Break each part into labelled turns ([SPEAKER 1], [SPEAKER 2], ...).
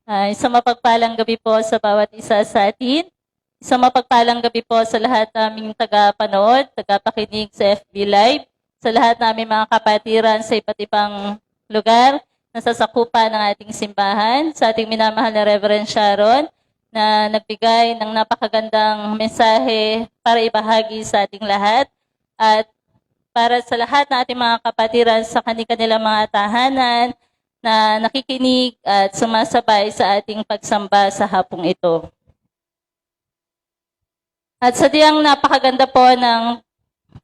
[SPEAKER 1] Isang mapagpalang gabi po sa bawat isa sa atin. Isang mapagpalang gabi po sa lahat naming taga-panood, taga-pakinig sa FB Live, sa lahat naming mga kapatiran sa iba't ibang lugar na sasakupan ng ating simbahan, sa ating minamahal na Reverend Sharon na nagbigay ng napakagandang mensahe para ibahagi sa ating lahat at para sa lahat ng ating mga kapatiran sa kanilang mga tahanan, na nakikinig at sumasabay sa ating pagsamba sa hapong ito. At sadyang napakaganda po ng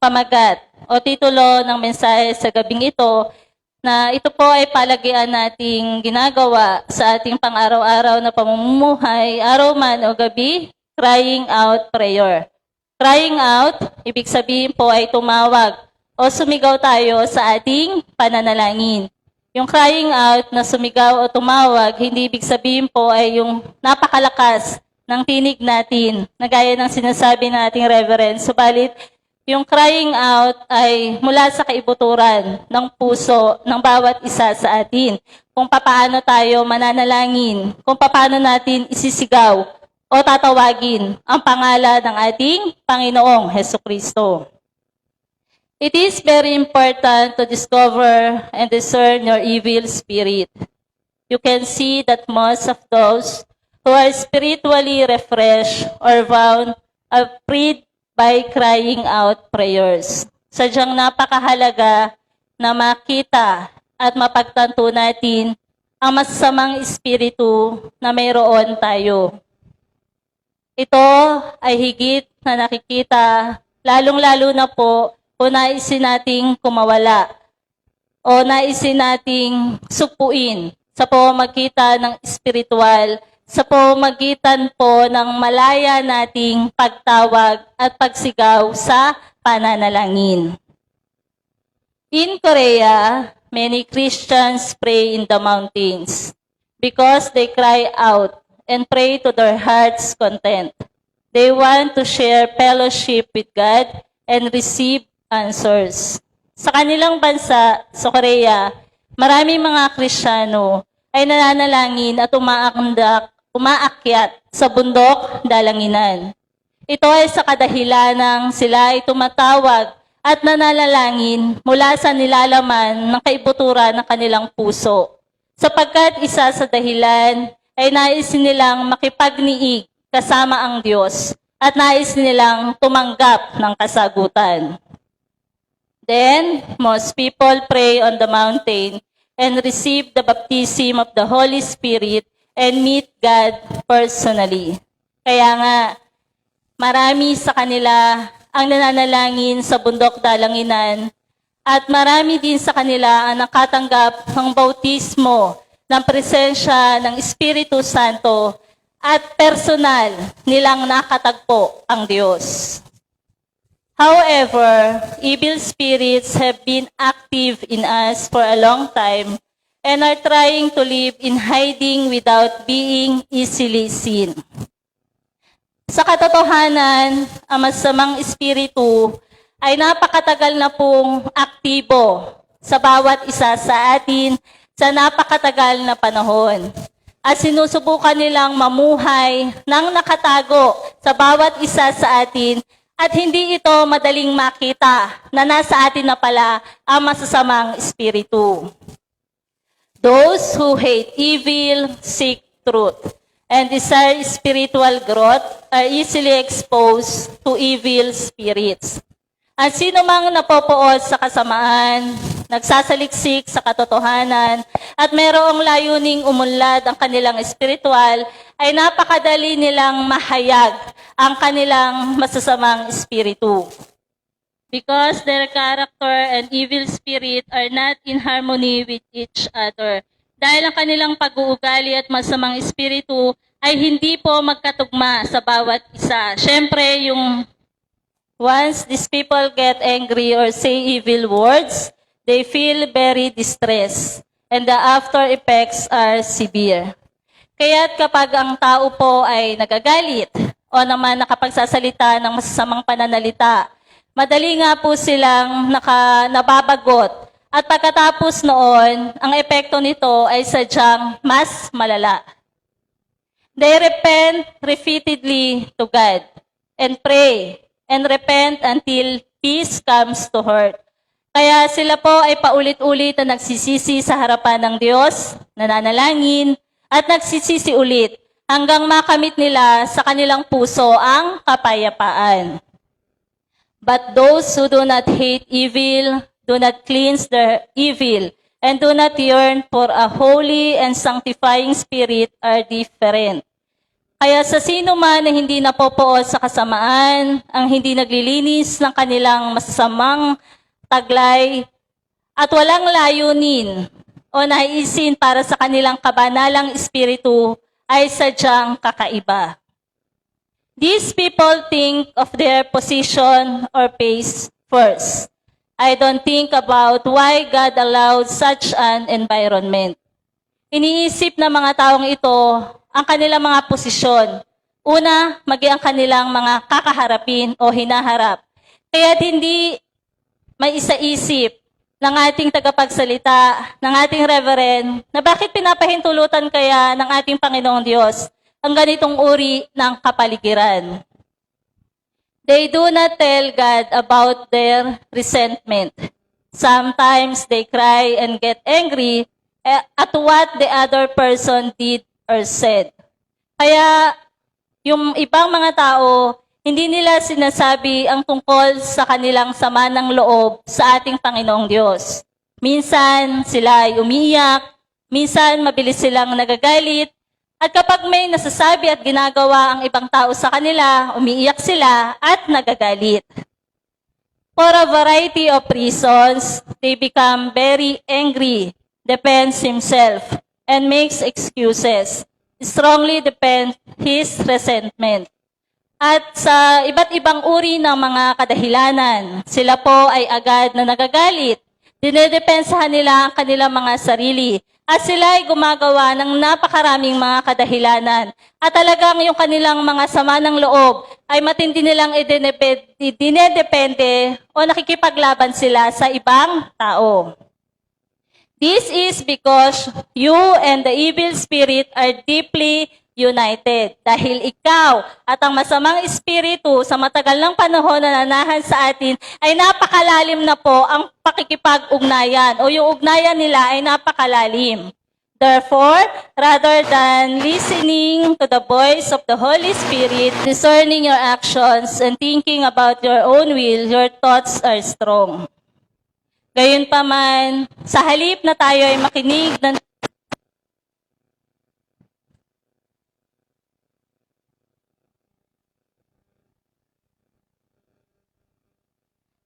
[SPEAKER 1] pamagat o titulo ng mensahe sa gabing ito, na ito po ay palagian nating ginagawa sa ating pang-araw-araw na pamumuhay, araw man o gabi, crying out prayer. Crying out, ibig sabihin po ay tumawag o sumigaw tayo sa ating pananalangin. Yung crying out na sumigaw o tumawag, hindi ibig sabihin po ay yung napakalakas ng tinig natin, na gaya ng sinasabi nating Reverend. Subalit, yung crying out ay mula sa kaibuturan ng puso ng bawat isa sa atin. Kung paano tayo mananalangin, kung paano natin isisigaw o tatawagin ang pangalan ng ating Panginoong Hesukristo. It is very important to discover and discern your evil spirit. You can see that most of those who are spiritually refreshed or bound are freed by crying out prayers. Sadyang napakahalaga na makita at mapagtanto natin ang masasamang espiritu na mayroon tayo. Ito ay higit na nakikita, lalong-lalo na po kung naisin nating kumawala o naisin nating supuin sa pamamagitan ng espiritual, sa pamamagitan po ng malaya nating pagtawag at pagsigaw sa pananalangin. In Korea, many Christians pray in the mountains because they cry out and pray to their heart's content. They want to share fellowship with God and receive answers. Sa kanilang bansa, sa Korea, maraming mga Kristiyano ay nananalangin at umaakyat sa bundok dalanginan. Ito ay sa kadahilanang sila ay tumatawag at nananalangin mula sa nilalaman ng kaibuturan ng kanilang puso. Sapagkat isa sa dahilan ay nais nilang makipagniig kasama ang Diyos at nais nilang tumanggap ng kasagutan. Then, most people pray on the mountain and receive the baptism of the Holy Spirit and meet God personally. Kaya nga, marami sa kanila ang nananalangin sa bundok dalanginan at marami din sa kanila ang nakatanggap ng bautismo ng presensya ng Espiritu Santo at personal nilang nakatagpo ang Diyos. However, evil spirits have been active in us for a long time and are trying to live in hiding without being easily seen. Sa katotohanan, ang masamang espiritu ay napakatagal na pong aktibo sa bawat isa sa atin sa napakatagal na panahon. At sinusubukan nilang mamuhay ng nakatago sa bawat isa sa atin. At hindi ito madaling makita na nasa atin na pala ang masasamang espiritu. Those who hate evil seek truth and desire spiritual growth are easily exposed to evil spirits. At sino mang napopood sa kasamaan, nagsasaliksik sa katotohanan, at mayroong layuning umunlad ang kanilang espiritual, ay napakadali nilang mahayag ang kanilang masasamang espiritu. Because their character and evil spirit are not in harmony with each other. Dahil ang kanilang pag-uugali at masamang espiritu ay hindi po magkatugma sa bawat isa. Siyempre, once these people get angry or say evil words, they feel very distressed and the after effects are severe. Kaya't kapag ang tao po ay nagagalit o naman nakapagsasalita ng masasamang pananalita, madali nga po silang nababagot. At pagkatapos noon, ang epekto nito ay sadyang mas malala. They repent repeatedly to God and pray and repent until peace comes to heart. Kaya sila po ay paulit-ulit na nagsisisi sa harapan ng Diyos, nananalangin, at nagsisisi ulit hanggang makamit nila sa kanilang puso ang kapayapaan. But those who do not hate evil, do not cleanse their evil, and do not yearn for a holy and sanctifying spirit are different. Kaya sa sino man na hindi napopoon sa kasamaan, ang hindi naglilinis ng kanilang masasamang taglay, at walang layunin o naiisin para sa kanilang kabanalang espiritu, ay sadyang kakaiba. These people think of their position or pace first. I don't think about why God allowed such an environment. Iniisip ng mga taong ito ang kanilang mga posisyon. Una, maging ang kanilang mga kakaharapin o hinaharap. Kaya hindi may isa-isip ng ating tagapagsalita, ng ating reverend, na bakit pinapahintulutan kaya ng ating Panginoong Diyos ang ganitong uri ng kapaligiran. They do not tell God about their resentment. Sometimes they cry and get angry at what the other person did or said. Kaya yung ibang mga tao, hindi nila sinasabi ang tungkol sa kanilang sama ng loob sa ating Panginoong Diyos. Minsan sila ay umiiyak, minsan mabilis silang nagagalit, at kapag may nasasabi at ginagawa ang ibang tao sa kanila, umiiyak sila at nagagalit. For a variety of reasons, they become very angry, defends himself, and makes excuses. Strongly defend his resentment. At sa iba't ibang uri ng mga kadahilanan, sila po ay agad na nagagalit. Dinedepensahan nila ang kanilang mga sarili. At sila ay gumagawa ng napakaraming mga kadahilanan. At talagang yung kanilang mga sama ng loob ay matindi nilang dinedepende o nakikipaglaban sila sa ibang tao. This is because you and the evil spirit are deeply united. Dahil ikaw at ang masamang espiritu sa matagal ng panahon na nanahan sa atin ay napakalalim na po ang pakikipag-ugnayan o yung ugnayan nila ay napakalalim. Therefore, rather than listening to the voice of the Holy Spirit, discerning your actions and thinking about your own will, your thoughts are strong. Gayunpaman, sa halip na tayo ay makinig ng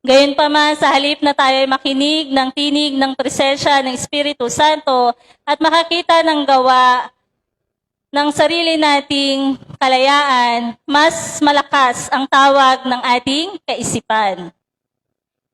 [SPEAKER 1] Gayunpaman, sa halip na tayo ay makinig ng tinig ng presensya ng Espiritu Santo at makakita ng gawa ng sarili nating kalayaan, mas malakas ang tawag ng ating kaisipan.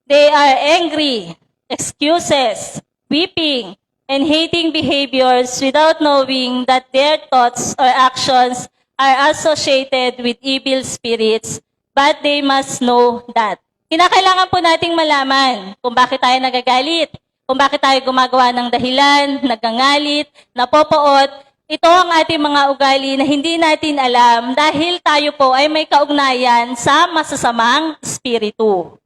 [SPEAKER 1] They are angry, excuses, weeping, and hating behaviors without knowing that their thoughts or actions are associated with evil spirits, but they must know that. Kinakailangan po nating malaman kung bakit tayo nagagalit, kung bakit tayo gumagawa ng dahilan, nagangalit, napopoot. Ito ang ating mga ugali na hindi natin alam dahil tayo po ay may kaugnayan sa masasamang espiritu.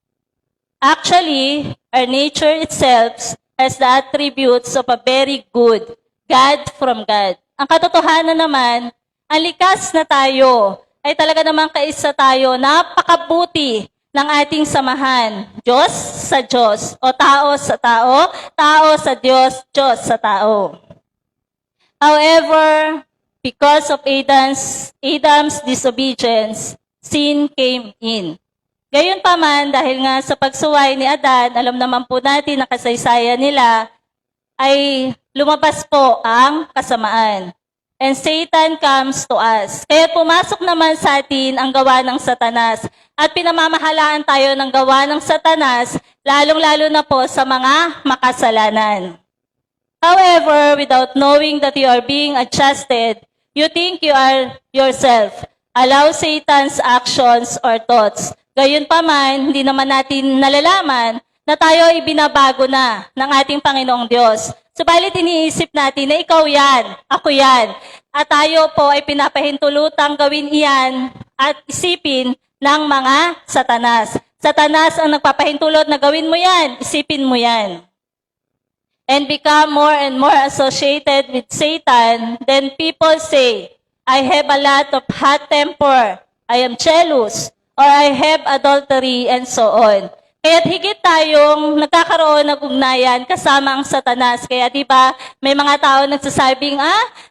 [SPEAKER 1] Actually, our nature itself has the attributes of a very good God from God. Ang katotohanan naman, ang likas na tayo ay talaga namang kaisa tayo, napakabuti ng ating samahan, Diyos sa Diyos, o tao sa tao, tao sa Diyos, Diyos sa tao. However, because of Adam's disobedience, sin came in. Gayunpaman, dahil nga sa pagsuway ni Adan, alam naman po natin na kasaysayan nila, ay lumabas po ang kasamaan. And Satan comes to us. Kaya pumasok naman sa atin ang gawa ng Satanas. At pinamamahalaan tayo ng gawa ng Satanas, lalong-lalo na po sa mga makasalanan. However, without knowing that you are being adjusted, you think you are yourself. Allow Satan's actions or thoughts. Gayunpaman, hindi naman natin nalalaman na tayo ay binabago na ng ating Panginoong Diyos. Subalit iniisip natin na ikaw yan, ako yan. At tayo po ay pinapahintulutang gawin iyan at isipin ng mga satanas. Satanas ang nagpapahintulot na gawin mo yan, isipin mo yan. And become more and more associated with Satan, then people say, I have a lot of hot temper, I am jealous, or I have adultery, and so on. Kaya't higit tayong nagkakaroon ng ugnayan kasama ang satanas. Kaya di ba may mga tao nagsasabing,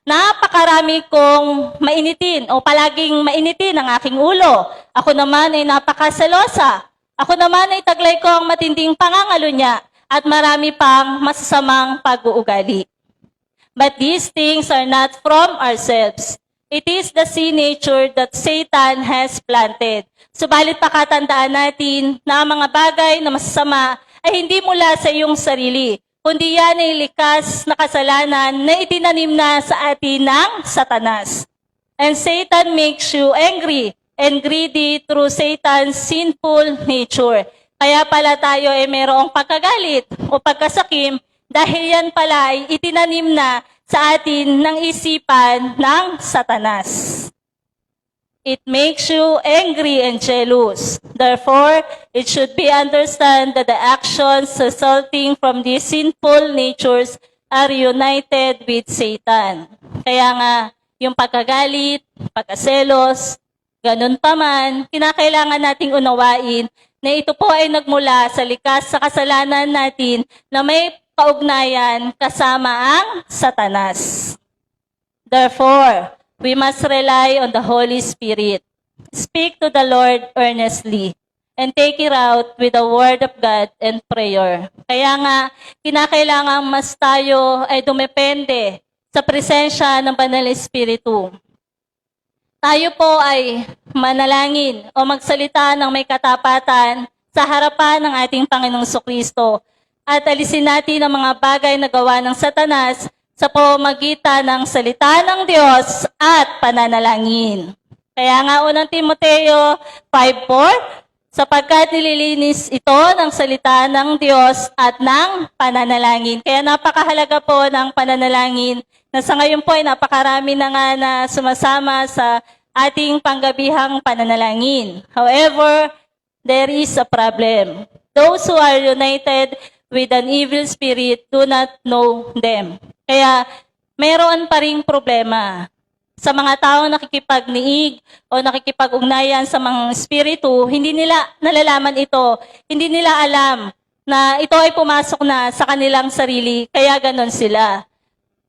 [SPEAKER 1] napakarami kong mainitin o palaging mainitin ang aking ulo. Ako naman ay napakaselosa. Ako naman ay taglay ko ang matinding pangangalunya at marami pang masasamang pag-uugali. But these things are not from ourselves. It is the sin nature that Satan has planted. Subalit pakatandaan natin na ang mga bagay na masasama ay hindi mula sa iyong sarili, kundi yan ay likas na kasalanan na itinanim na sa atin ng satanas. And Satan makes you angry and greedy through Satan's sinful nature. Kaya pala tayo ay mayroong pagkagalit o pagkasakim dahil yan pala ay itinanim na sa atin ng isipan ng satanas. It makes you angry and jealous. Therefore, it should be understood that the actions resulting from these sinful natures are united with Satan. Kaya nga, yung pagkagalit, pagkaselos, ganun pa man, kinakailangan nating unawain na ito po ay nagmula sa likas sa kasalanan natin na may kaugnayan kasama ang satanas. Therefore, we must rely on the Holy Spirit. Speak to the Lord earnestly and take it out with the Word of God and prayer. Kaya nga, kinakailangan mas tayo ay dumepende sa presensya ng Banal Espiritu. Tayo po ay manalangin o magsalita ng may katapatan sa harapan ng ating Panginoong Kristo at alisin natin ang mga bagay na gawa ng satanas sa pamamagitan ng salita ng Diyos at pananalangin. Kaya nga unang Timoteo 5:4, sapagkat nililinis ito ng salita ng Diyos at ng pananalangin. Kaya napakahalaga po ng pananalangin na sa ngayon po ay napakarami na nga na sumasama sa ating panggabihang pananalangin. However, there is a problem. Those who are united with an evil spirit do not know them. Kaya mayroon pa ring problema sa mga taong nakikipagniig o nakikipag-ugnayan sa mga espiritu, hindi nila nalalaman ito. Hindi nila alam na ito ay pumasok na sa kanilang sarili, kaya ganon sila.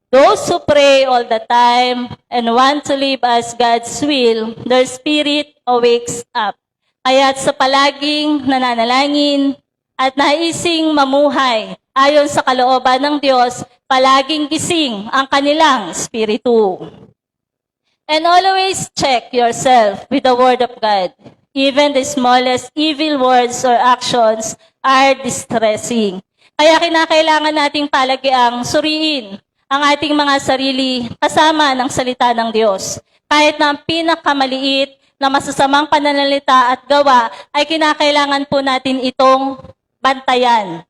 [SPEAKER 1] Those who pray all the time and want to live as God's will, their spirit awakes up. Kaya't sa palaging nananalangin at naising mamuhay ayon sa kalooban ng Diyos, palaging gising ang kanilang espiritu. And always check yourself with the Word of God. Even the smallest evil words or actions are distressing. Kaya kinakailangan nating palagiang suriin ang ating mga sarili kasama ng salita ng Diyos. Kahit na ang pinakamaliit na masasamang pananalita at gawa ay kinakailangan po natin itong bantayan.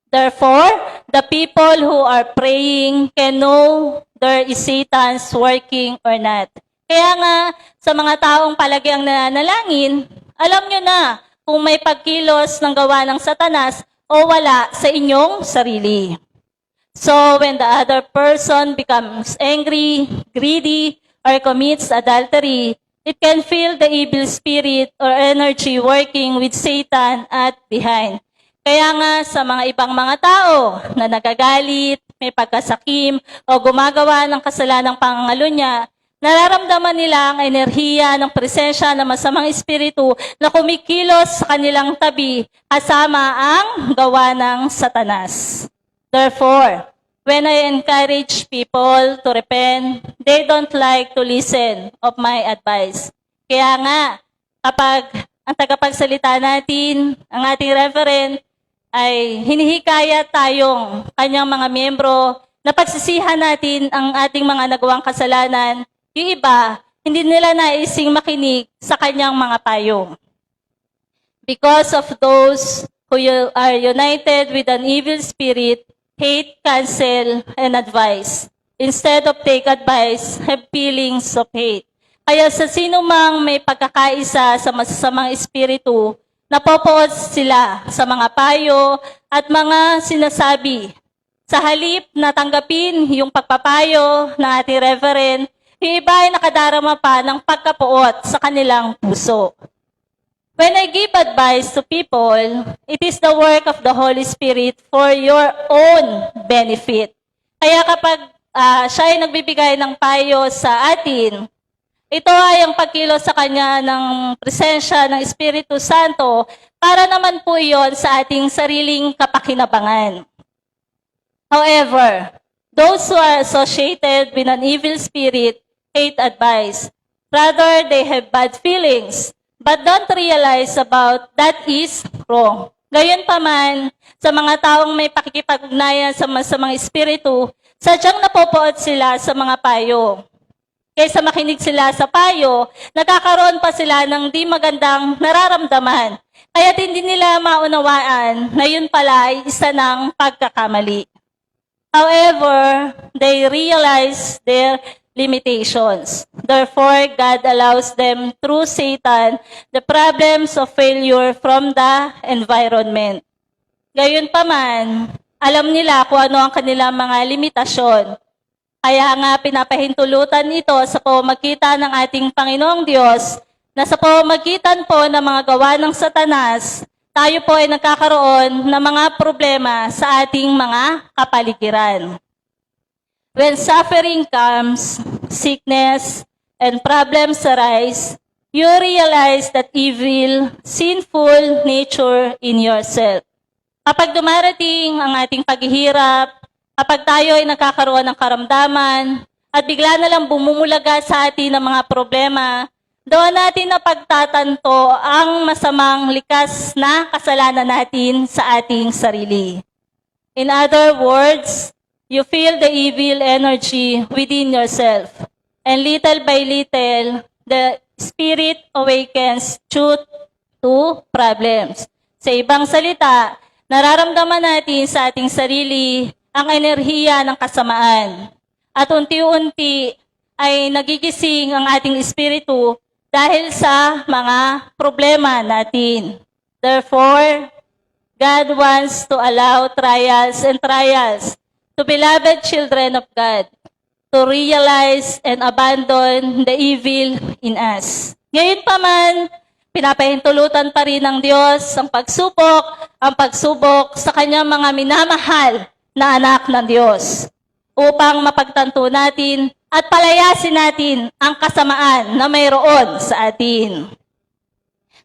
[SPEAKER 1] Therefore, the people who are praying can know there is Satan's working or not. Kaya nga, sa mga taong palagiang nananalangin, alam nyo na kung may pagkilos ng gawa ng satanas o wala sa inyong sarili. So, when the other person becomes angry, greedy, or commits adultery, it can feel the evil spirit or energy working with Satan at behind. Kaya nga sa mga ibang mga tao na nagagalit, may pagkasakim, o gumagawa ng kasalanang pangangalunya, nararamdaman nila ang enerhiya ng presensya ng masamang espiritu na kumikilos sa kanilang tabi kasama ang gawa ng satanas. Therefore, when I encourage people to repent, they don't like to listen of my advice. Kaya nga, kapag ang tagapagsalita natin, ang ating reverend, ay hinihikayat tayong kanyang mga miyembro na pagsisihan natin ang ating mga nagawang kasalanan, yung iba, hindi nila naising makinig sa kanyang mga payo. Because of those who you are united with an evil spirit, hate, cancel, and advise. Instead of take advice, have feelings of hate. Kaya sa sino mang may pagkakaisa sa masasamang espiritu, napopood sila sa mga payo at mga sinasabi. Sa halip na tanggapin yung pagpapayo ng ating reverend, yung iba ay nakadarama pa ng pagkapuot sa kanilang puso. When I give advice to people, it is the work of the Holy Spirit for your own benefit. Kaya kapag siya ay nagbibigay ng payo sa atin, ito ay ang pagkilos sa Kanya ng presensya ng Espiritu Santo para naman po iyon sa ating sariling kapakinabangan. However, those who are associated with an evil spirit hate advice. Rather, they have bad feelings, but don't realize about that is wrong. Gayunpaman, sa mga taong may pakikipag-ugnayan sa masamang espiritu, sadyang napopood sila sa mga payo. Kaysa makinig sila sa payo, nagkakaroon pa sila ng di magandang nararamdaman. Kaya't hindi nila maunawaan na yun pala ay isa ng pagkakamali. However, they realize their limitations. Therefore, God allows them through Satan the problems of failure from the environment. Gayunpaman, alam nila kung ano ang kanilang mga limitasyon. Kaya nga pinapahintulutan ito sa pamamagitan ng ating Panginoong Diyos na sa pamamagitan po ng mga gawa ng Satanas, tayo po ay nagkakaroon ng mga problema sa ating mga kapaligiran. When suffering comes, sickness, and problems arise, you realize that evil, sinful nature in yourself. Kapag dumarating ang ating paghihirap, kapag tayo ay nakakaroon ng karamdaman, at bigla na lang bumumulaga sa atin ng mga problema, doon natin na pagtatanto ang masamang likas na kasalanan natin sa ating sarili. In other words, you feel the evil energy within yourself. And little by little, the spirit awakens due to problems. Sa ibang salita, nararamdaman natin sa ating sarili ang enerhiya ng kasamaan. At unti-unti ay nagigising ang ating espiritu dahil sa mga problema natin. Therefore, God wants to allow trials and trials to beloved children of God to realize and abandon the evil in us. Ngayon pa man, pinapahintulutan pa rin ng Diyos ang pagsubok sa kanyang mga minamahal na anak ng Diyos upang mapagtanto natin at palayasin natin ang kasamaan na mayroon sa atin.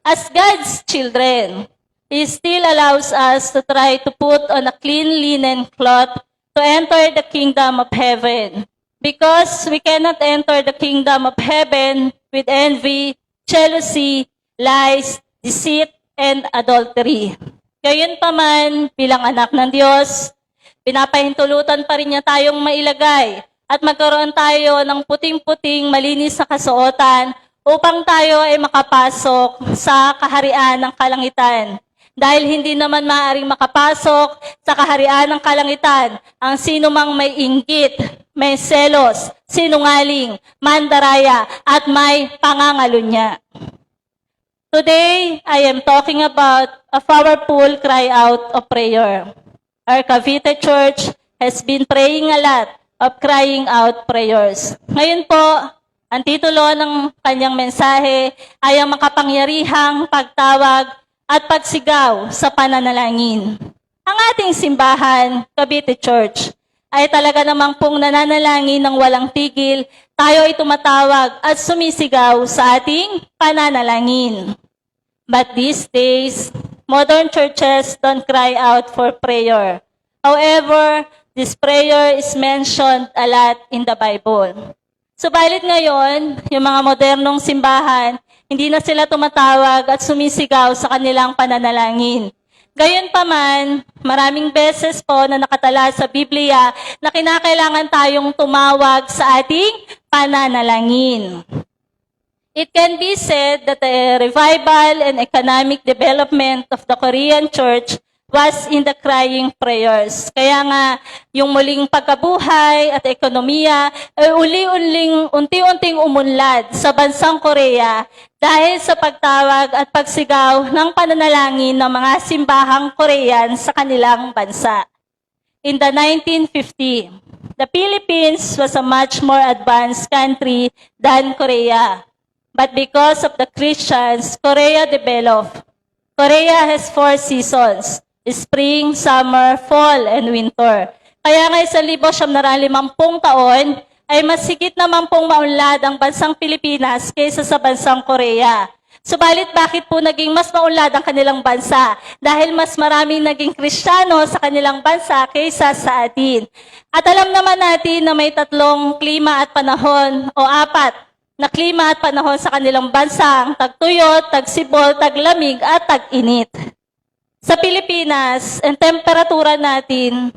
[SPEAKER 1] As God's children, He still allows us to try to put on a clean linen cloth to enter the kingdom of heaven. Because we cannot enter the kingdom of heaven with envy, jealousy, lies, deceit, and adultery. Gayunpaman, bilang anak ng Diyos, pinapahintulutan pa rin niya tayong mailagay at magkaroon tayo ng puting-puting malinis na kasuotan upang tayo ay makapasok sa kaharian ng kalangitan. Dahil hindi naman maaaring makapasok sa kaharian ng kalangitan ang sino mang may inggit, may selos, sinungaling, mandaraya, at may pangangalunya. Today, I am talking about a powerful cry out of prayer. Our Cavite Church has been praying a lot of crying out prayers. Ngayon po, ang titulo ng kanyang mensahe ay ang makapangyarihang pagtawag at pagsigaw sa pananalangin. Ang ating simbahan, Cavite Church, ay talaga namang pong nananalangin ng walang tigil, tayo ay tumatawag at sumisigaw sa ating pananalangin. But these days, modern churches don't cry out for prayer. However, this prayer is mentioned a lot in the Bible. Subalit ngayon, yung mga modernong simbahan, hindi na sila tumatawag at sumisigaw sa kanilang pananalangin. Gayunpaman, maraming beses po na nakatala sa Biblia na kinakailangan tayong tumawag sa ating pananalangin. It can be said that the revival and economic development of the Korean church was in the crying prayers. Kaya nga, yung muling pagkabuhay at ekonomiya ay unti-unting umunlad sa bansang Korea dahil sa pagtawag at pagsigaw ng pananalangin ng mga simbahang Korean sa kanilang bansa. In the 1950, the Philippines was a much more advanced country than Korea. But because of the Christians, Korea developed. Korea has 4 seasons: spring, summer, fall, and winter. Kaya nga 1,950 taon ay mas higit naman pong maunlad ang bansang Pilipinas kaysa sa bansang Korea. Subalit bakit po naging mas maunlad ang kanilang bansa? Dahil mas maraming naging Kristiyano sa kanilang bansa kaysa sa atin. At alam naman natin na may 3 klima at panahon o 4 na klima at panahon sa kanilang bansa, ang tagtuyot, tagsibol, taglamig at tag-init. Sa Pilipinas, ang temperatura natin,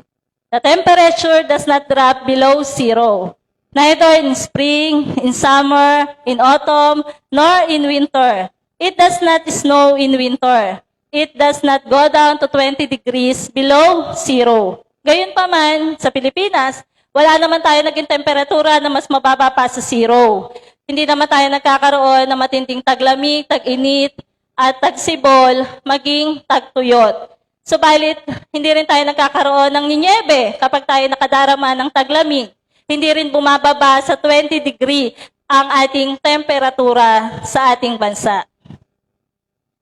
[SPEAKER 1] the temperature does not drop below 0. Neither in spring, in summer, in autumn, nor in winter. It does not snow in winter. It does not go down to 20 degrees below 0. Gayunpaman, sa Pilipinas, wala naman tayo naging temperatura na mas mababa pa sa 0. Hindi naman tayo nagkakaroon ng matinding taglamig, tag-init, at tagsibol, maging tagtuyot. Subalit, hindi rin tayo nagkakaroon ng ninyebe kapag tayo nakadarama ng taglamig. Hindi rin bumababa sa 20 degree ang ating temperatura sa ating bansa.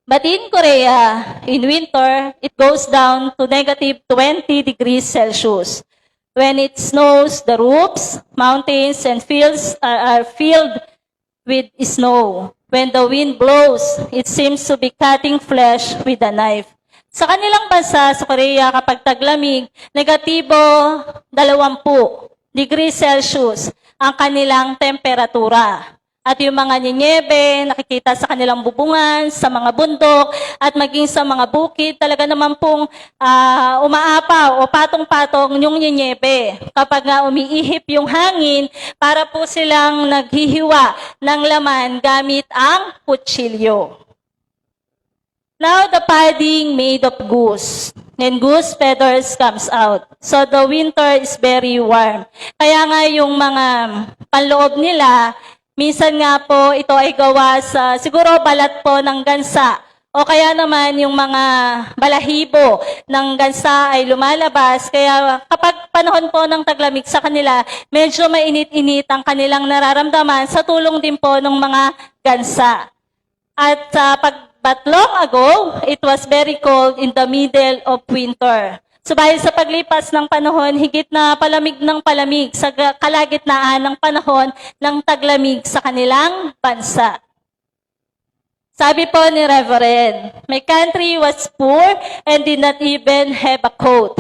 [SPEAKER 1] But in Korea, in winter, it goes down to negative 20 degrees Celsius. When it snows, the roofs, mountains, and fields are filled with snow. When the wind blows, it seems to be cutting flesh with a knife. Sa kanilang bansa, sa Korea, kapag taglamig, negatibo 20 degrees Celsius ang kanilang temperatura. At yung mga ninyebe, nakikita sa kanilang bubungan, sa mga bundok, at maging sa mga bukid, talaga naman pong umaapaw o patong-patong yung ninyebe. Kapag nga umiihip yung hangin, para po silang naghihiwa ng laman gamit ang kutsilyo. Now the padding made of goose. And goose feathers comes out. So the winter is very warm. Kaya nga yung mga panloob nila, minsan nga po ito ay gawa sa siguro balat po ng gansa. O kaya naman yung mga balahibo ng gansa ay lumalabas. Kaya kapag panahon po ng taglamig sa kanila, medyo mainit-init ang kanilang nararamdaman sa tulong din po ng mga gansa. At but long ago, it was very cold in the middle of winter. Subalit sa paglipas ng panahon, higit na palamig ng palamig sa kalagitnaan ng panahon ng taglamig sa kanilang bansa. Sabi po ni Reverend, my country was poor and did not even have a coat.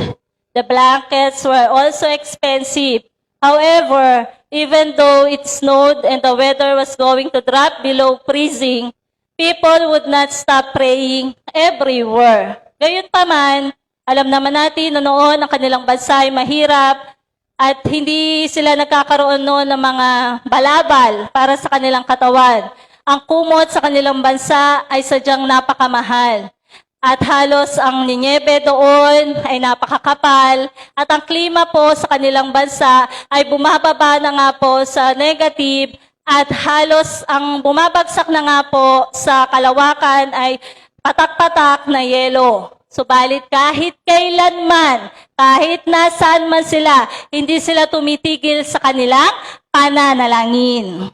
[SPEAKER 1] The blankets were also expensive. However, even though it snowed and the weather was going to drop below freezing, people would not stop praying everywhere. Gayunpaman, alam naman natin na noon ang kanilang bansa ay mahirap at hindi sila nagkakaroon noon ng mga balabal para sa kanilang katawan. Ang kumot sa kanilang bansa ay sadyang napakamahal. At halos ang ninyebe doon ay napakakapal. At ang klima po sa kanilang bansa ay bumababa na nga po sa negative. At halos ang bumabagsak na nga po sa kalawakan ay patak-patak na yelo. Subalit kahit kailanman, kahit nasaan man sila, hindi sila tumitigil sa kanilang pananalangin.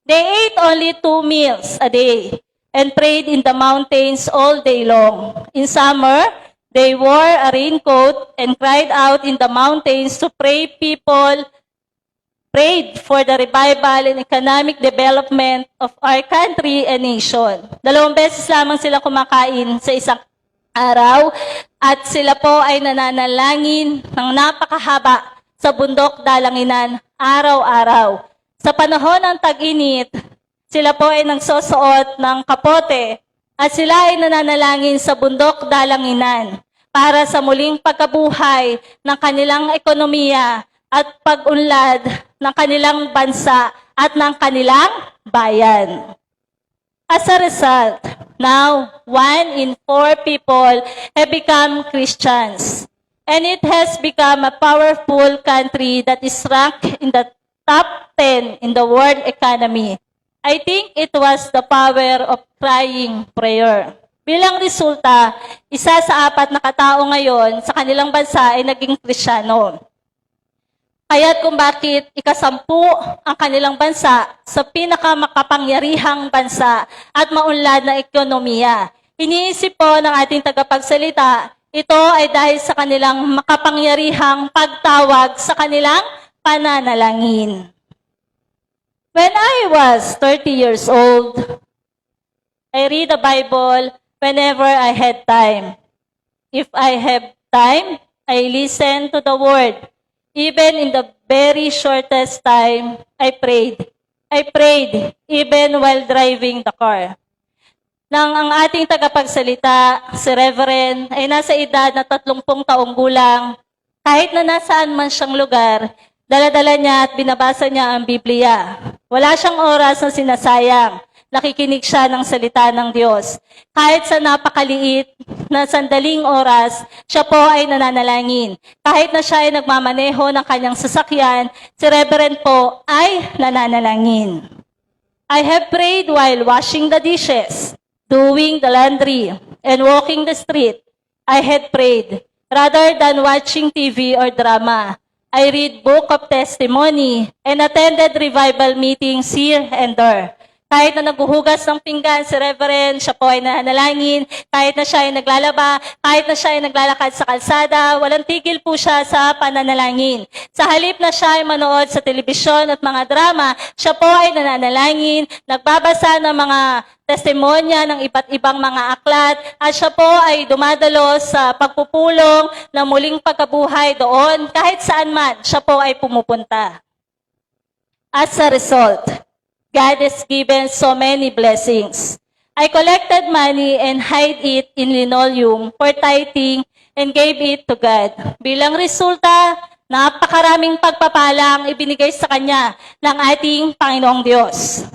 [SPEAKER 1] They ate only 2 meals a day and prayed in the mountains all day long. In summer, they wore a raincoat and cried out in the mountains to pray. People prayed for the revival and economic development of our country and nation. 2 beses lamang sila kumakain sa isang araw at sila po ay nananalangin ng napakahaba sa bundok dalanginan araw-araw. Sa panahon ng tag-init, sila po ay nagsusuot ng kapote at sila ay nananalangin sa bundok dalanginan para sa muling pagkabuhay ng kanilang ekonomiya at pag-unlad ng kanilang bansa at ng kanilang bayan. As a result, now 1 in 4 people have become Christians. And it has become a powerful country that is ranked in the top 10 in the world economy. I think it was the power of crying prayer. Bilang resulta, 1 sa 4 na katao ngayon sa kanilang bansa ay naging Kristiyano. Kaya't kung bakit 10 ang kanilang bansa sa pinakamakapangyarihang bansa at maunlad na ekonomiya. Iniisip po ng ating tagapagsalita, ito ay dahil sa kanilang makapangyarihang pagtawag sa kanilang pananalangin. When I was 30 years old, I read the Bible whenever I had time. If I have time, I listen to the Word. Even in the very shortest time, I prayed. I prayed even while driving the car. Nang ang ating tagapagsalita, si Reverend, ay nasa edad na 30 taong gulang, kahit na nasaan man siyang lugar, dala-dala niya at binabasa niya ang Biblia. Wala siyang oras na sinasayang. Nakikinig siya ng salita ng Diyos. Kahit sa napakaliit na sandaling oras, siya po ay nananalangin. Kahit na siya ay nagmamaneho ng kanyang sasakyan, si Reverend po ay nananalangin. I have prayed while washing the dishes, doing the laundry, and walking the street. I had prayed. Rather than watching TV or drama, I read book of testimony and attended revival meetings here and there. Kahit na naghuhugas ng pinggan si Reverend, siya po ay nanalangin. Kahit na siya ay naglalaba, kahit na siya ay naglalakad sa kalsada, walang tigil po siya sa pananalangin. Sa halip na siya ay manood sa telebisyon at mga drama, siya po ay nananalangin, nagbabasa ng mga testimonya ng iba't ibang mga aklat, at siya po ay dumadalo sa pagpupulong ng muling pagkabuhay doon, kahit saan man siya po ay pumupunta. As a result, God has given so many blessings. I collected money and hid it in linoleum for tithing and gave it to God. Bilang resulta, napakaraming pagpapalang ibinigay sa Kanya ng ating Panginoong Diyos.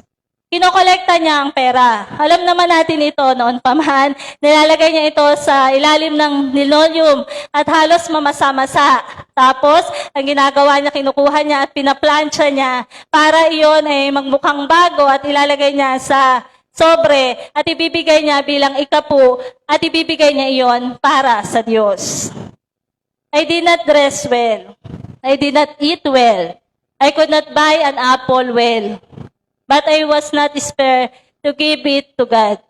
[SPEAKER 1] Kinokolekta niya ang pera. Alam naman natin ito noon pa man. Nilalagay niya ito sa ilalim ng linoleum at halos mamasa-masa. Tapos, ang ginagawa niya, kinukuha niya at pinaplansya niya para iyon ay magmukhang bago at ilalagay niya sa sobre at ibibigay niya bilang ikapu at ibibigay niya iyon para sa Diyos. I did not dress well. I did not eat well. I could not buy an apple well. But I was not spared to give it to God.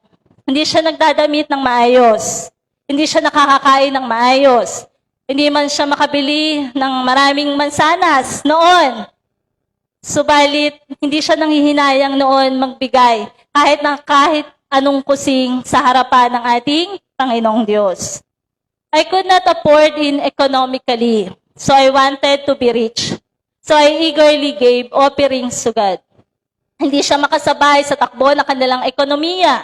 [SPEAKER 1] Hindi siya nagdadamit ng maayos. Hindi siya nakakakain ng maayos. Hindi man siya makabili ng maraming mansanas noon. Subalit, hindi siya nanghihinayang noon magbigay kahit anong kusing sa harapan ng ating Panginoong Diyos. I could not afford it economically, so I wanted to be rich. So I eagerly gave offerings to God. Hindi siya makasabay sa takbo ng kanilang ekonomiya.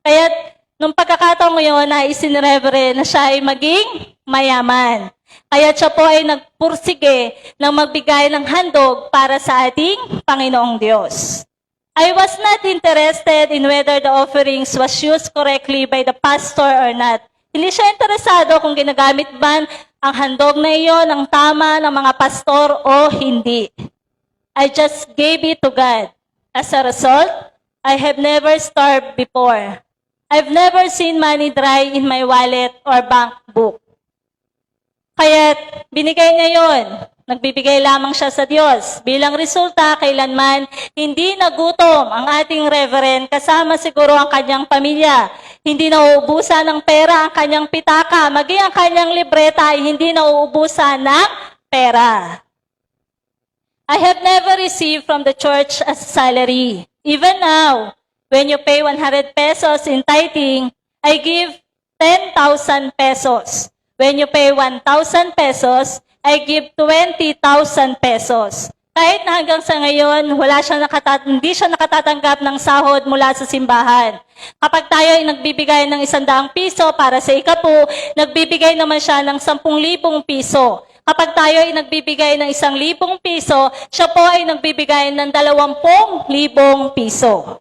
[SPEAKER 1] Kaya nung pagkakataon ngayon, naisin ni Reverend na siya ay maging mayaman. Kaya siya po ay nagpursige ng magbigay ng handog para sa ating Panginoong Diyos. I was not interested in whether the offerings was used correctly by the pastor or not. Hindi siya interesado kung ginagamit ba ang handog na iyon ng tama ng mga pastor o hindi. I just gave it to God. As a result, I have never starved before. I've never seen money dry in my wallet or bank book. Kaya binigay niya yun. Nagbibigay lamang siya sa Diyos. Bilang resulta, kailanman hindi nagutom ang ating Reverend kasama siguro ang kanyang pamilya. Hindi nauubusan ng pera ang kanyang pitaka. Maging ang kanyang libreta ay hindi nauubusan ng pera. I have never received from the church as salary. Even now, when you pay 100 pesos in tithing, I give 10,000 pesos. When you pay 1,000 pesos, I give 20,000 pesos. Kahit na hanggang sa ngayon, hindi siya nakatatanggap ng sahod mula sa simbahan. Kapag tayo ay nagbibigay ng 100 piso para sa ikapu, nagbibigay naman siya ng 10,000 piso. Kapag tayo ay nagbibigay ng 1,000 piso, siya po ay nagbibigay ng 20,000 piso.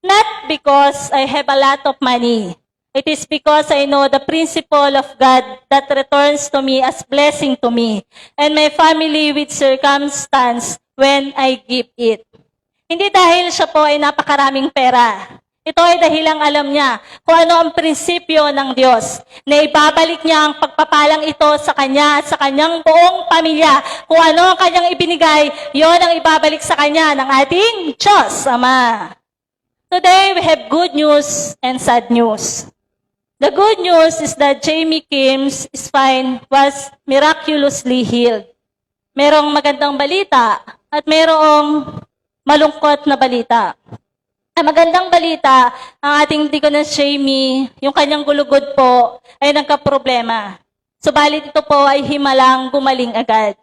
[SPEAKER 1] Not because I have a lot of money. It is because I know the principle of God that returns to me as blessing to me and my family with circumstance when I give it. Hindi dahil siya po ay napakaraming pera. Ito ay dahilang alam niya kung ano ang prinsipyo ng Diyos na ibabalik niya ang pagpapalang ito sa kanya at sa kanyang buong pamilya. Kung ano ang kanyang ibinigay, yon ang ibabalik sa kanya ng ating Diyos Ama. Today, we have good news and sad news. The good news is that Jamie Kim's spine was miraculously healed. Merong magandang balita at merong malungkot na balita. Ang magandang balita, ang ating Deaconess Jamie, yung kanyang gulugod po ay nagka-problema. Subalit ito po ay himalang gumaling agad.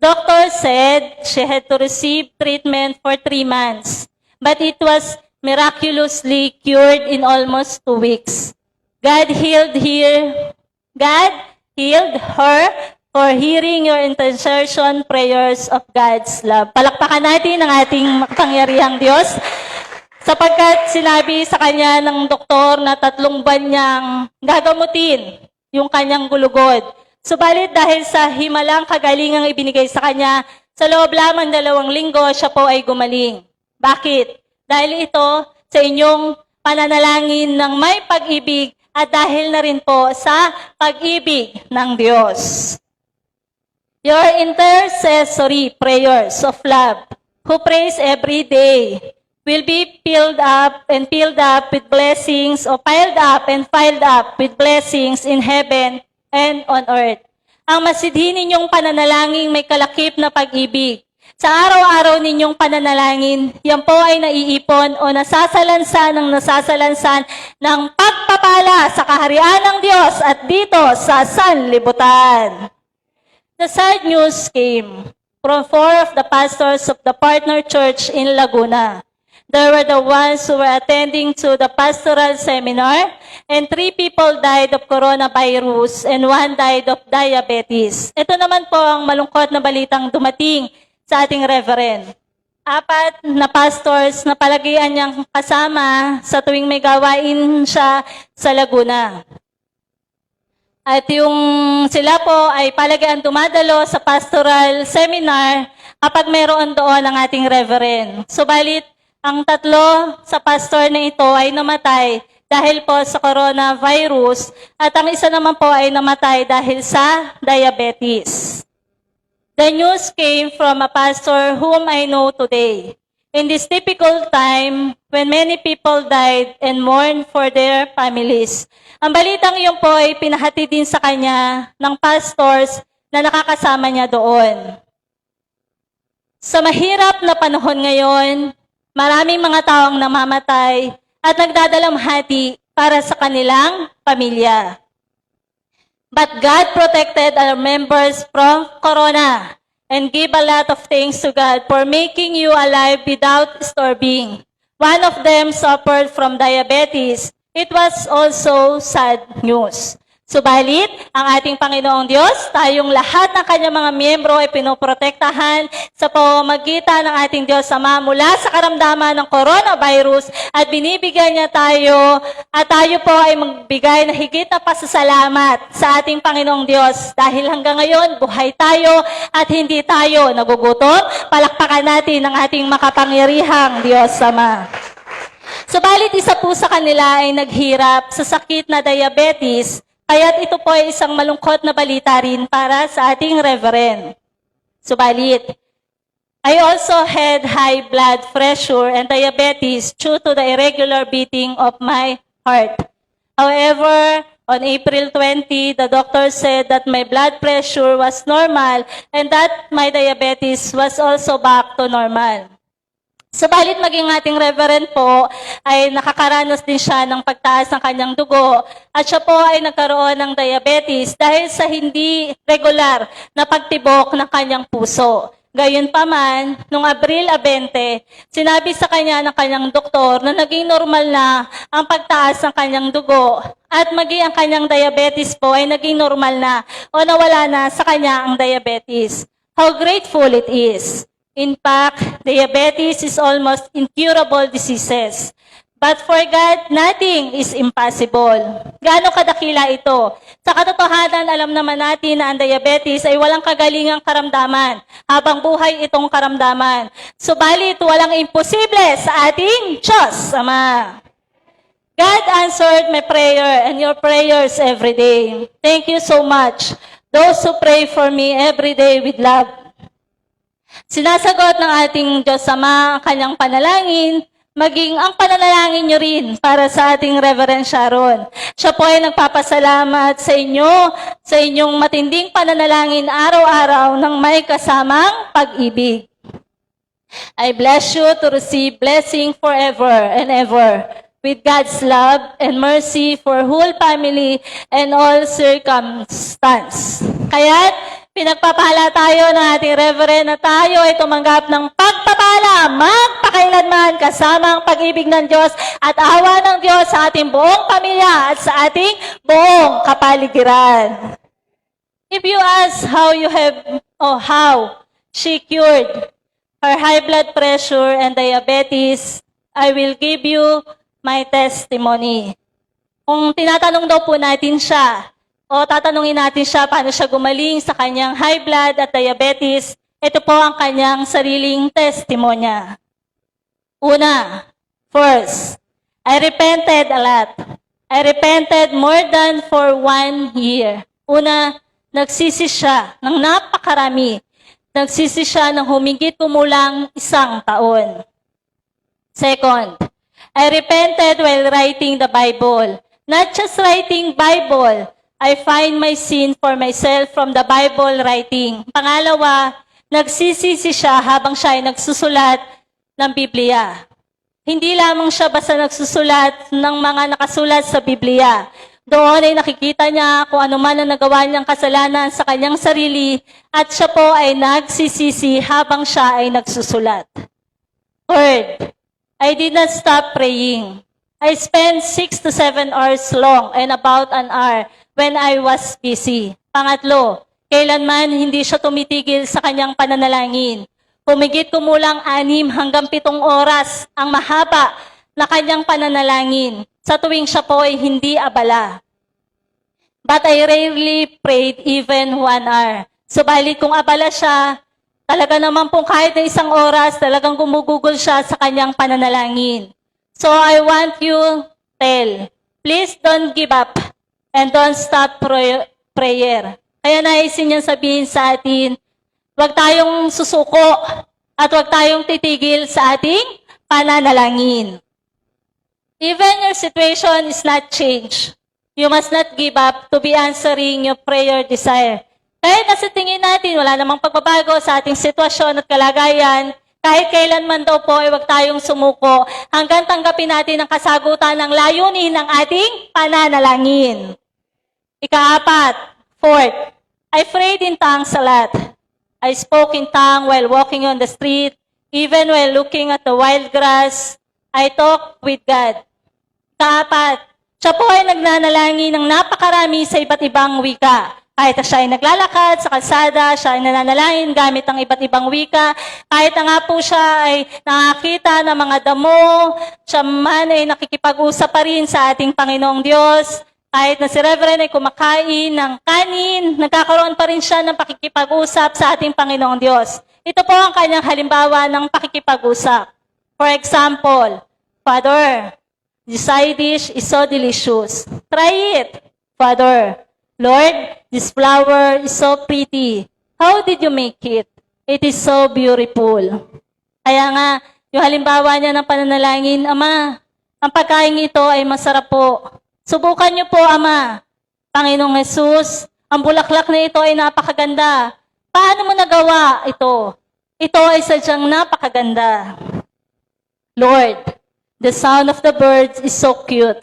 [SPEAKER 1] Doctor said she had to receive treatment for 3 months, but it was miraculously cured in almost 2 weeks. God healed her for hearing your intercession prayers of God's love. Palakpakan natin ang ating makapangyarihang Diyos sapagkat sinabi sa kanya ng doktor na 3 buwan niyang gagamutin yung kanyang gulugod. Subalit dahil sa himalang kagalingang ibinigay sa kanya, sa loob lamang 2 linggo siya po ay gumaling. Bakit? Dahil ito sa inyong pananalangin ng may pag-ibig at dahil na rin po sa pag-ibig ng Diyos. Your intercessory prayers of love, who prays every day, will be filled up with blessings, or piled up and piled up with blessings in heaven and on earth. Ang masidhi ninyong pananalangin may kalakip na pag-ibig. Sa araw-araw ninyong pananalangin, yan po ay naiipon o nasasalansan ng pagpapala sa kaharian ng Diyos at dito sa sanlibutan. The sad news came from 4 of the pastors of the partner church in Laguna. They were the ones who were attending to the pastoral seminar, and 3 people died of coronavirus and 1 died of diabetes. Ito naman po ang malungkot na balitang dumating sa ating reverend. 4 na pastors na palagian niyang kasama sa tuwing may gawain siya sa Laguna. At yung sila po ay palagian dumadalo sa pastoral seminar kapag mayroon doon ang ating reverend. Subalit, ang 3 sa pastor na ito ay namatay dahil po sa coronavirus at ang isa naman po ay namatay dahil sa diabetes. The news came from a pastor whom I know today. In this difficult time, when many people died and mourned for their families, ang balitang iyon po ay pinahati din sa kanya ng pastors na nakakasama niya doon. Sa mahirap na panahon ngayon, maraming mga taong namamatay at nagdadalamhati para sa kanilang pamilya. But God protected our members from corona and give a lot of thanks to God for making you alive without starving. One of them suffered from diabetes. It was also sad news. Subalit, ang ating Panginoong Diyos, tayong lahat ng kanyang mga miyembro ay pinoprotektahan sa pamamagitan ng ating Diyos Ama mula sa karamdaman ng coronavirus at binibigyan niya tayo at tayo po ay magbigay na higit na pasasalamat sa ating Panginoong Diyos dahil hanggang ngayon buhay tayo at hindi tayo nagugutom. Palakpakan natin ang ating makapangyarihang Diyos Ama. Subalit isa po sa kanila ay naghirap sa sakit na diabetes. Kaya't ito po ay isang malungkot na balita rin para sa ating reverend. Subalit, I also had high blood pressure and diabetes due to the irregular beating of my heart. However, on April 20, the doctor said that my blood pressure was normal and that my diabetes was also back to normal. Subalit maging ating reverend po ay nakakaranas din siya ng pagtaas ng kanyang dugo at siya po ay nagkaroon ng diabetes dahil sa hindi regular na pagtibok ng kanyang puso. Gayunpaman, noong Abril 20, sinabi sa kanya ng kanyang doktor na naging normal na ang pagtaas ng kanyang dugo at maging ang kanyang diabetes po ay naging normal na o nawala na sa kanya ang diabetes. How grateful it is! In fact, Diabetes is almost incurable diseases. But for God, nothing is impossible. Gaano kadakila ito? Sa katotohanan, alam naman natin na ang diabetes ay walang kagalingang karamdaman. Habang buhay itong karamdaman. Subalit, walang imposible sa ating Diyos, Ama. God answered my prayer and your prayers every day. Thank you so much. Those who pray for me every day with love. Sinasagot ng ating Diyos Ama ang kanyang panalangin, maging ang pananalangin nyo rin para sa ating Reverend Sharon. Siya po ay nagpapasalamat sa inyo, sa inyong matinding pananalangin araw-araw ng may kasamang pag-ibig. I bless you to receive blessing forever and ever with God's love and mercy for whole family and all circumstance. Kaya't pinagpapala tayo ng ating Reverend na tayo ay tumanggap ng pagpapala magpakailanman kasama ang pag-ibig ng Diyos at awa ng Diyos sa ating buong pamilya at sa ating buong kapaligiran. If you ask how you have or how she cured her high blood pressure and diabetes, I will give you my testimony. Kung tinatanong daw po natin siya, o tatanungin natin siya paano siya gumaling sa kanyang high blood at diabetes, ito po ang kanyang sariling testimonya. Una, first, I repented a lot. I repented more than for 1 year. Una, nagsisi siya ng napakarami. Nagsisi siya ng humigit kumulang 1 taon. Second, I repented while writing the Bible. Not just writing Bible, I find my sin for myself from the Bible writing. Pangalawa, nagsisisi siya habang siya ay nagsusulat ng Biblia. Hindi lamang siya basta nagsusulat ng mga nakasulat sa Biblia. Doon ay nakikita niya kung ano man ang nagawa niyang kasalanan sa kanyang sarili at siya po ay nagsisisi habang siya ay nagsusulat. Third, I did not stop praying. I spent 6 to 7 hours long and about an hour when I was busy. Pangatlo, kailanman hindi siya tumitigil sa kanyang pananalangin. Humigit kumulang 6 hanggang 7 oras ang mahaba na kanyang pananalangin sa tuwing siya po ay hindi abala. But I rarely prayed even 1 hour. Subalit kung abala siya, talaga naman pong kahit na 1 oras, talagang gumugugol siya sa kanyang pananalangin. So I want you tell, please don't give up. And don't stop prayer. Kaya naisin niyang sabihin sa atin, huwag tayong susuko at huwag tayong titigil sa ating pananalangin. Even your situation is not changed. You must not give up to be answering your prayer desire. Kahit nasa tingin natin, wala namang pagbabago sa ating sitwasyon at kalagayan, kahit kailanman daw po ay huwag tayong sumuko hanggang tanggapin natin ang kasagutan ng layunin ng ating pananalangin. Ika-4, I prayed in tongues a lot. I spoke in tongues while walking on the street, even while looking at the wild grass. I talked with God. Ika-4, siya po ay nagnanalangin ng napakarami sa iba't ibang wika. Kahit siya ay naglalakad sa kalsada, siya ay nananalangin gamit ang iba't ibang wika. Kahit na nga po siya ay nakakita ng mga damo, siya man ay nakikipag-usap pa rin sa ating Panginoong Diyos. Kahit na si Reverend ay kumakain ng kanin, nagkakaroon pa rin siya ng pakikipag-usap sa ating Panginoong Diyos. Ito po ang kanyang halimbawa ng pakikipag-usap. For example, Father, this side dish is so delicious. Try it, Father. Lord, this flower is so pretty. How did you make it? It is so beautiful. Kaya nga, yung halimbawa niya ng pananalangin, Ama, ang pagkain ito ay masarap po. Subukan niyo po, Ama. Panginoong Jesus, ang bulaklak na ito ay napakaganda. Paano mo nagawa ito? Ito ay sadyang napakaganda. Lord, the sound of the birds is so cute.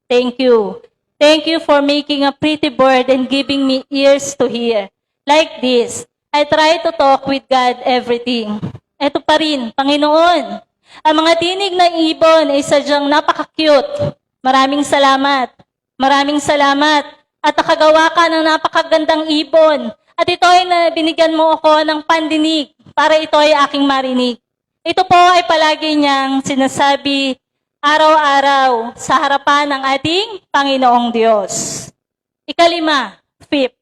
[SPEAKER 1] Thank you. Thank you for making a pretty bird and giving me ears to hear. Like this, I try to talk with God everything. Ito pa rin, Panginoon. Ang mga tinig ng ibon ay sadyang napaka-cute. Maraming salamat. Maraming salamat. At nakagawa ka ng napakagandang ibon. At ito ay binigyan mo ako ng pandinig para ito ay aking marinig. Ito po ay palagi niyang sinasabi araw-araw sa harapan ng ating Panginoong Diyos. Ikalima, fifth,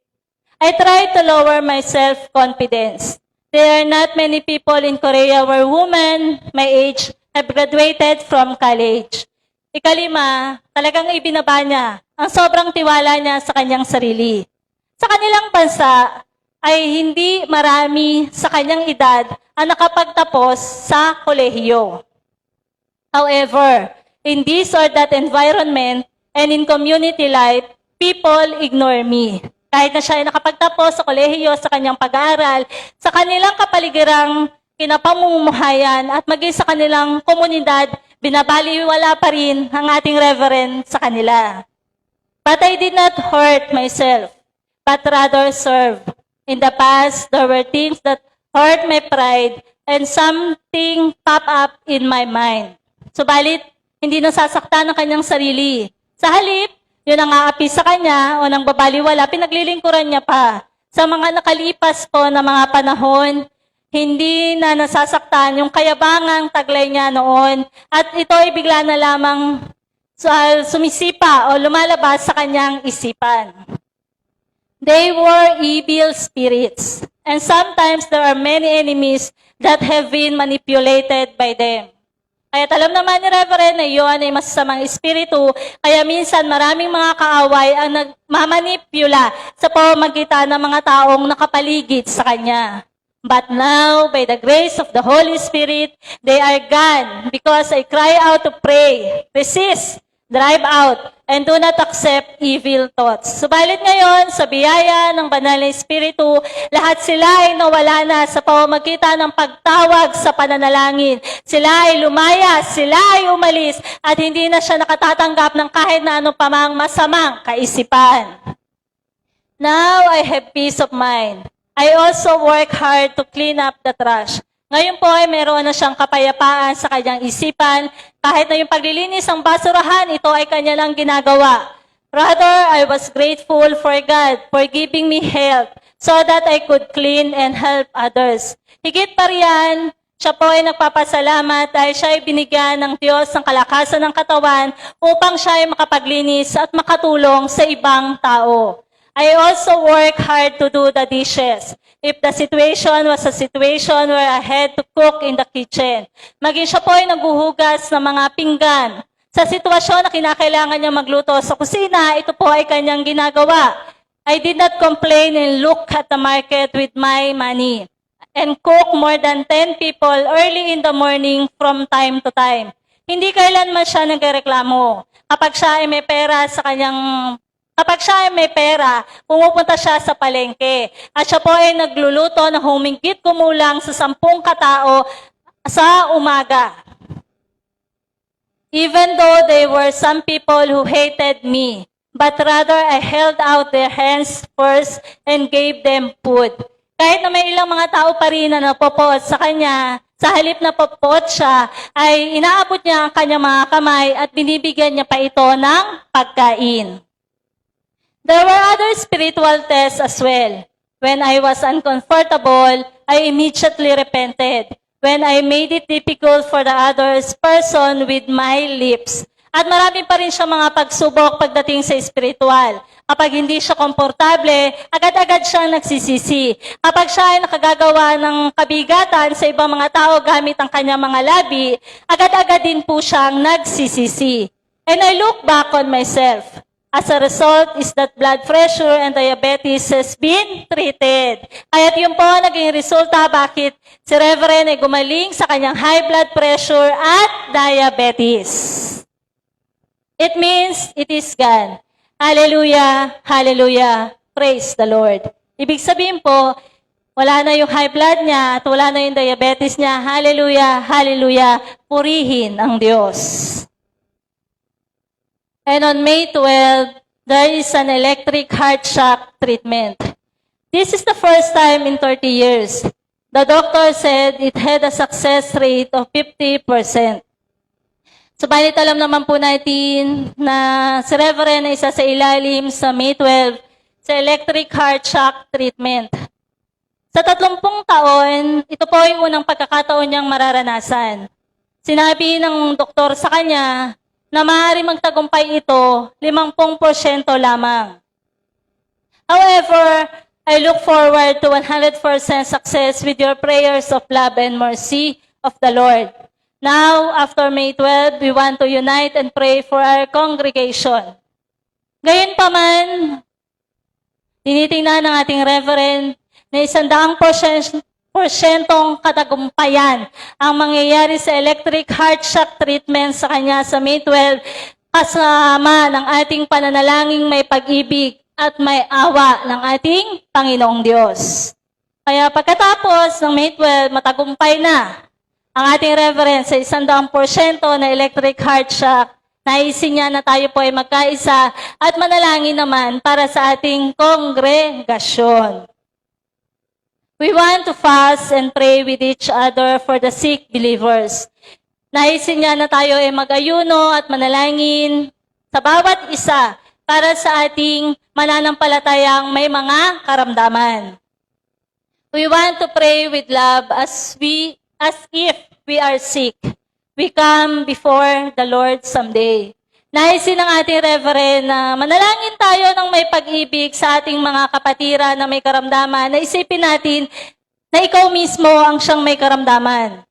[SPEAKER 1] I try to lower my self-confidence. There are not many people in Korea where women my age have graduated from college. Ikalima, talagang ibinaba niya ang sobrang tiwala niya sa kanyang sarili. Sa kanilang bansa ay hindi marami sa kanyang edad ang nakapagtapos sa kolehiyo. However, in this or that environment and in community life, people ignore me. Kahit na siya ay nakapagtapos sa kolehiyo, sa kanyang pag-aaral, sa kanilang kapaligirang kinapamumuhayan at maging sa kanilang komunidad, binabaliwala pa rin ang ating reverend sa kanila. But I did not hurt myself, but rather serve. In the past, there were things that hurt my pride and something pop up in my mind. Subalit, hindi nasasaktan ang kanyang sarili. Sa halip, yun ang aapi sa kanya o nang babaliwala, pinaglilingkuran niya pa. Sa mga nakalipas po na mga panahon, hindi na nasasaktan yung kayabangang taglay niya noon at ito ay bigla na lamang sumisipa o lumalabas sa kanyang isipan. They were evil spirits and sometimes there are many enemies that have been manipulated by them. Kaya alam naman ni Reverend na iyon ay masasamang espiritu, kaya minsan maraming mga kaaway ang nagmamanipula sa pamamagitan ng mga taong nakapaligid sa kanya. But now, by the grace of the Holy Spirit, they are gone because I cry out to pray, resist, drive out, and do not accept evil thoughts. Subalit ngayon, sa biyaya ng Banal na Espiritu, lahat sila ay nawala na sa pamamagitan ng pagtawag sa pananalangin. Sila ay lumaya, sila ay umalis, at hindi na siya nakatatanggap ng kahit na anong pamang masamang kaisipan. Now I have peace of mind. I also work hard to clean up the trash. Ngayon po ay meron na siyang kapayapaan sa kanyang isipan. Kahit na yung paglilinis ng basurahan, ito ay kanya lang ginagawa. Rather, I was grateful for God for giving me help so that I could clean and help others. Higit pa riyan, siya po ay nagpapasalamat dahil siya ay binigyan ng Diyos ng kalakasan ng katawan upang siya ay makapaglinis at makatulong sa ibang tao. I also work hard to do the dishes. If the situation was a situation where I had to cook in the kitchen. Maging siya po ay naghuhugas ng mga pinggan. Sa sitwasyon na kinakailangan niya magluto sa kusina, ito po ay kanyang ginagawa. I did not complain and look at the market with my money and cook more than 10 people early in the morning from time to time. Hindi kailanman siya nagreklamo. Kapag siya ay may pera sa kanyang Kapag siya ay may pera, pumupunta siya sa palengke. At siya po ay nagluluto na humigit kumulang sa 10 katao sa umaga. Even though there were some people who hated me, but rather I held out their hands first and gave them food. Kahit na may ilang mga tao pa rin na napopoot sa kanya, sa halip na popoot siya, ay inaabot niya ang kanyang mga kamay at binibigyan niya pa ito ng pagkain. There were other spiritual tests as well. When I was uncomfortable, I immediately repented. When I made it difficult for the other person with my lips. At marami pa rin siya mga pagsubok pagdating sa spiritual. Kapag hindi siya komportable, agad-agad siyang nagsisisi. Kapag siya ay nakagagawa ng kabigatan sa ibang mga tao gamit ang kanyang mga labi, agad-agad din po siyang nagsisisi. And I look back on myself. As a result is that blood pressure and diabetes has been treated. Kaya't yun po naging resulta bakit si Reverend ay gumaling sa kanyang high blood pressure at diabetes. It means it is gone. Hallelujah, hallelujah, praise the Lord. Ibig sabihin po, wala na yung high blood niya at wala na yung diabetes niya. Hallelujah, hallelujah, purihin ang Diyos. And on May 12, there is an electric heart shock treatment. This is the first time in 30 years. The doctor said it had a success rate of 50%. Subalit alam naman po natin na si Reverend ay isa sa ilalim sa May 12 sa electric heart shock treatment. Sa 30 taon, ito po ay unang pagkakataon niyang mararanasan. Sinabi ng doktor sa kanya na maaari magtagumpay ito 50% lamang. However, I look forward to 100% success with your prayers of love and mercy of the Lord. Now, after May 12, we want to unite and pray for our congregation. Gayunpaman, tinitingnan ng ating reverend na 100% katagumpayan ang mangyayari sa electric heart shock treatment sa kanya sa May 12 kasama ng ating pananalangin may pag-ibig at may awa ng ating Panginoong Diyos. Kaya pagkatapos ng May 12, matagumpay na ang ating reverend sa 100% na electric heart shock. Naisin niya na tayo po ay magkaisa at manalangin naman para sa ating kongregasyon. We want to fast and pray with each other for the sick believers. Naisin niya na tayo ay mag-ayuno at manalangin sa bawat isa para sa ating mananampalatayang may mga karamdaman. We want to pray with love as if we are sick. We come before the Lord someday. Naisin ng ating reverend na manalangin tayo ng may pag-ibig sa ating mga kapatiran na may karamdaman, na isipin natin na ikaw mismo ang siyang may karamdaman.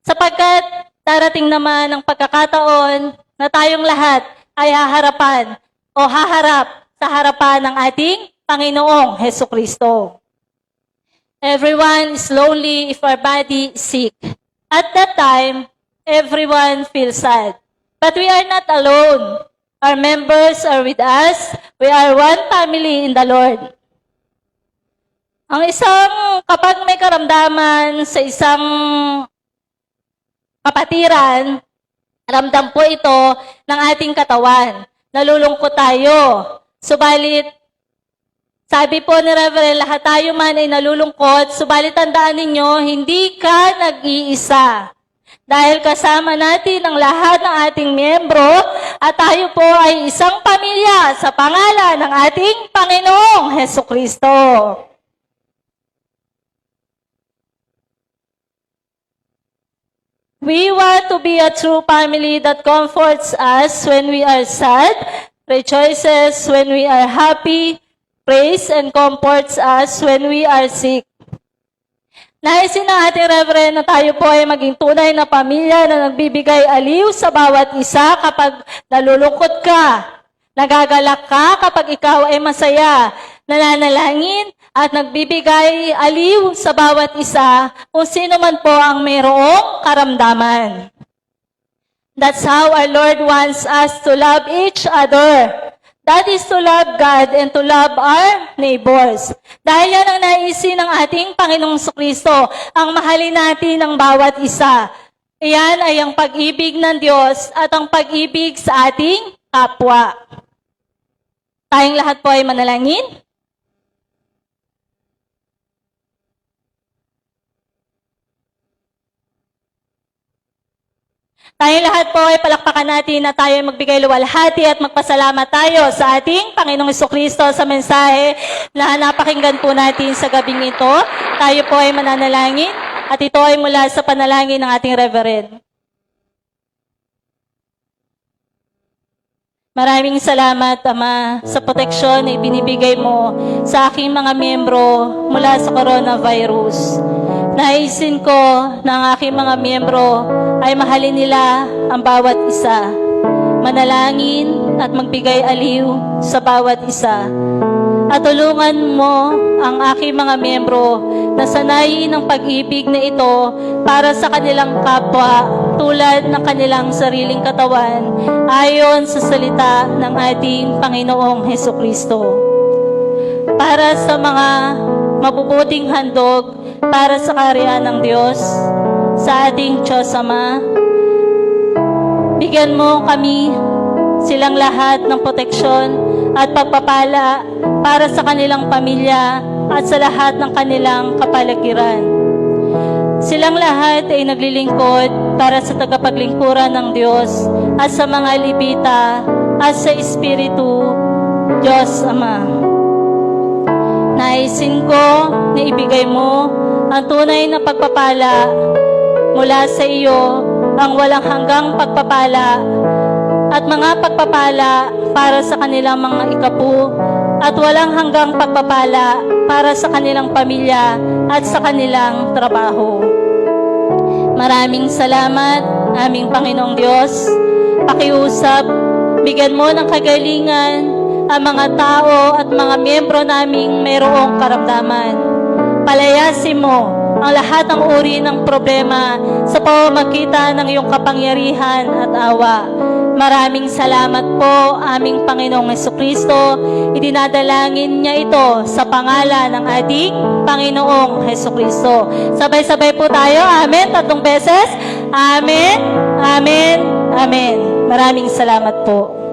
[SPEAKER 1] Sapagkat darating naman ang pagkakataon na tayong lahat ay haharap sa harapan ng ating Panginoong Hesukristo. Everyone is lonely if our body is sick. At that time, everyone feels sad. But we are not alone. Our members are with us. We are one family in the Lord. Ang kapag may karamdaman sa isang kapatiran, ramdam po ito ng ating katawan. Nalulungkot tayo. Subalit, sabi po ni Reverend, lahat tayo man ay nalulungkot, subalit tandaan ninyo, hindi ka nag-iisa. Dahil kasama natin ang lahat ng ating miyembro at tayo po ay isang pamilya sa pangalan ng ating Panginoong Hesukristo. We want to be a true family that comforts us when we are sad, rejoices when we are happy, prays and comforts us when we are sick. Naisin ng ating reverend na tayo po ay maging tunay na pamilya na nagbibigay aliw sa bawat isa kapag nalulungkot ka, nagagalak ka kapag ikaw ay masaya, nananalangin at nagbibigay aliw sa bawat isa kung sino man po ang mayroong karamdaman. That's how our Lord wants us to love each other. That is to love God and to love our neighbors. Dahil yan ang naisin ng ating Panginoong Kristo, ang mahalin natin ang bawat isa. Iyan ay ang pag-ibig ng Diyos at ang pag-ibig sa ating kapwa. Tayong lahat po ay manalangin. Tayong lahat po ay palakpakan natin na tayo magbigay luwalhati at magpasalamat tayo sa ating Panginoong Jesucristo sa mensahe na napakinggan po natin sa gabing ito. Tayo po ay mananalangin at ito ay mula sa panalangin ng ating reverend. Maraming salamat, Ama, sa proteksyon na ibinibigay mo sa aking mga miyembro mula sa coronavirus. Naisin ko na ang aking mga miyembro ay mahalin nila ang bawat isa, manalangin at magbigay aliw sa bawat isa. At tulungan mo ang aking mga miyembro na sanayin ang pag-ibig na ito para sa kanilang kapwa tulad ng kanilang sariling katawan ayon sa salita ng ating Panginoong Hesukristo. Para sa mga mabubuting handog para sa kaharian ng Diyos, sa ating Diyos Ama, bigyan mo kami silang lahat ng proteksyon at pagpapala para sa kanilang pamilya at sa lahat ng kanilang kapaligiran. Silang lahat ay naglilingkod para sa tagapaglingkuran ng Diyos at sa mga libita at sa Espiritu, Diyos Ama. Naisin ko na ibigay mo ang tunay na pagpapala mula sa iyo, ang walang hanggang pagpapala at mga pagpapala para sa kanilang mga ikapu at walang hanggang pagpapala para sa kanilang pamilya at sa kanilang trabaho. Maraming salamat, aming Panginoong Diyos. Pakiusap, bigyan mo ng kagalingan ang mga tao at mga miyembro naming mayroong karamdaman. Palayasin mo ang lahat ng uri ng problema sa pamamagitan ng iyong kapangyarihan at awa. Maraming salamat po, aming Panginoong Hesukristo. Idinadalangin niya ito sa pangalan ng ating Panginoong Hesukristo. Sabay-sabay po tayo. Amen. 3 beses. Amen. Amen. Amen. Maraming salamat po.